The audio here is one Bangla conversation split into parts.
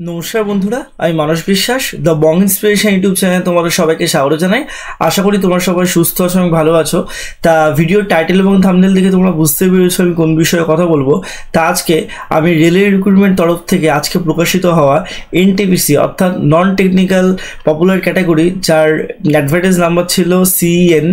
নমস্কার বন্ধুরা, আমি মানস বিশ্বাস দ্য বং ইন্সপিরেশন ইউটিউব চ্যানেলে তোমাদের সবাইকে স্বাগত জানাই। আশা করি তোমরা সবাই সুস্থ আছো এবং ভালো আছো। তা ভিডিওর টাইটেল এবং থাম্বনেল দেখে তোমরা বুঝতে পেরেছো আমি কোন বিষয়ে কথা বলবো। তা আজকে আমি রেলওয়ে রিক্রুটমেন্ট তরফ থেকে আজকে প্রকাশিত হওয়া এনটিপিসি অর্থাৎ নন টেকনিক্যাল পপুলার ক্যাটাগরি, যার অ্যাডভার্টাইজ নাম্বার ছিল CN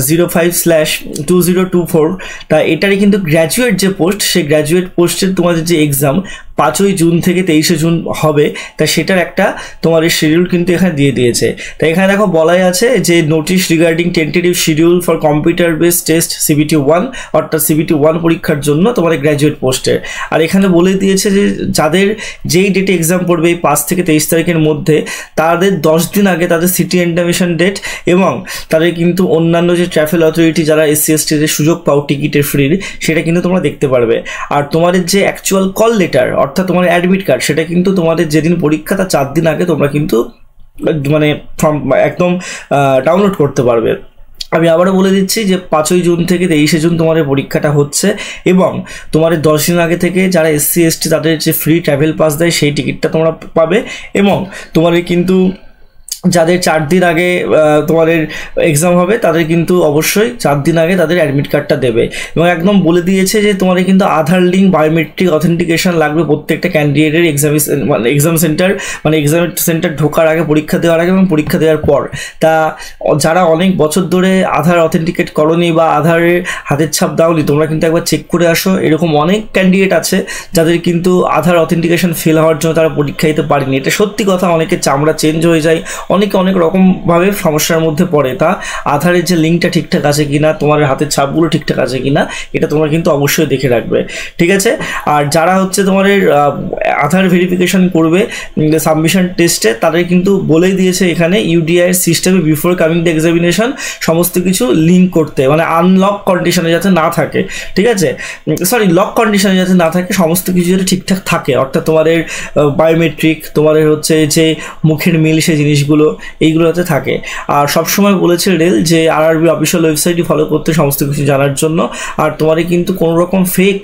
05/2024। তা এটারই কিন্তু গ্র্যাজুয়েট যে পোস্ট, সেই গ্র্যাজুয়েট পোস্টের তোমাদের যে এক্সাম 5ই জুন থেকে 23শে জুন হবে, তা সেটার একটা তোমাদের শিডিউল কিন্তু এখানে দিয়ে দিয়েছে। তাই এখানে দেখো বলাই আছে যে notice regarding tentative schedule for computer based test CBT 1 অর্থাৎ CBT 1 পরীক্ষার জন্য তোমাদের গ্র্যাজুয়েট পোস্টের। আর এখানে বলে দিয়েছে যে যাদের যেই ডেটে এক্সাম পড়বে এই 5 থেকে 23 তারিখের মধ্যে, তাদের 10 দিন আগে তাদের সিটি এন্টামিশন ডেট এবং তাদের কিন্তু অন্যান্য যে ট্রাভেল অথরিটি যারা SC/ST দের সুযোগ পাও টিকিটের ফ্রির, সেটা কিন্তু তোমরা দেখতে পারবে। আর তোমাদের যে অ্যাকচুয়াল কল লেটার অর্থাৎ তোমার অ্যাডমিট কার্ড, সেটা কিন্তু তোমাদের যেদিন পরীক্ষা তার 4 দিন আগে তোমরা কিন্তু মানে একদম ডাউনলোড করতে পারবে। আমি আবারও বলে দিচ্ছি যে 5ই জুন থেকে 23শে জুন তোমাদের পরীক্ষাটা হচ্ছে এবং তোমাদের 10 দিন আগে থেকে যারা SC/ST তাদের যে ফ্রি ট্রাভেল পাস দেয় সেই টিকিটটা তোমরা পাবে এবং তোমাদের কিন্তু যাদের 4 দিন আগে তোমাদের এক্সাম হবে তাদের কিন্তু অবশ্যই 4 দিন আগে তাদের অ্যাডমিট কার্ডটা দেবে। এবং একদম বলে দিয়েছে যে তোমাদের কিন্তু আধার লিঙ্ক বায়োমেট্রিক অথেন্টিকেশন লাগবে প্রত্যেকটা ক্যান্ডিডেটের এক্সাম সেন্টার ঢোকার আগে, পরীক্ষা দেওয়ার আগে এবং পরীক্ষা দেওয়ার পর। তা যারা অনেক বছর ধরে আধার অথেন্টিকেট করনি বা আধারের হাতের ছাপ দাওনি, তোমরা কিন্তু একবার চেক করে আসো। এরকম অনেক ক্যান্ডিডেট আছে যাদের কিন্তু আধার অথেন্টিকেশন ফেল হওয়ার জন্য তারা পরীক্ষা দিতে পারেনি। এটা সত্যি কথা, অনেকের চামড়া চেঞ্জ হয়ে যায়, অনেকে অনেক রকমভাবে সমস্যার মধ্যে পড়ে। তা আধারের যে লিঙ্কটা ঠিকঠাক আছে কিনা, তোমার হাতের ছাপগুলো ঠিকঠাক আছে কিনা, এটা তোমরা কিন্তু অবশ্যই দেখে রাখবে, ঠিক আছে? আর যারা হচ্ছে তোমাদের আধার ভেরিফিকেশন করবে সাবমিশন টেস্টে, তাদের কিন্তু বলেই দিয়েছে এখানে UDI সিস্টেমে বিফোর কামিং দ্য এক্সামিনেশন সমস্ত কিছু লিঙ্ক করতে, মানে আনলক কন্ডিশনে যাতে না থাকে, ঠিক আছে? লক কন্ডিশনে যাতে না থাকে, সমস্ত কিছু যাতে ঠিকঠাক থাকে। অর্থাৎ তোমাদের বায়োমেট্রিক, তোমাদের হচ্ছে যে মুখের মিল, সেই জিনিসগুলো এইগুলোতে থাকে। আর সবসময় বলেছে রেল যে RRB অফিসিয়াল ওয়েবসাইটই ফলো করতে সমস্ত কিছু জানার জন্য। আর তোমাদের কিন্তু কোনো রকম ফেক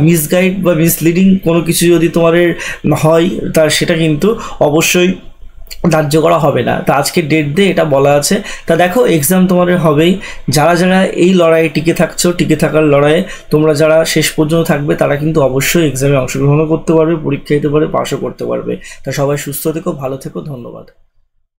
মিসগাইড বা মিসলিডিং কোনো কিছু যদি তোমাদের হয়, তা সেটা কিন্তু অবশ্যই ধার্য করা হবে না। তা আজকে ডেট দিয়ে এটা বলা আছে। তা দেখো এক্সাম তোমাদের হবেই। যারা যারা এই লড়াইয়ে টিকে থাকছো, টিকে থাকার লড়াইয়ে তোমরা যারা শেষ পর্যন্ত থাকবে, তারা কিন্তু অবশ্যই এক্সামে অংশগ্রহণও করতে পারবে, পরীক্ষা দিতে পারবে, পাসও করতে পারবে। তা সবাই সুস্থ থেকো, ভালো থেকো, ধন্যবাদ।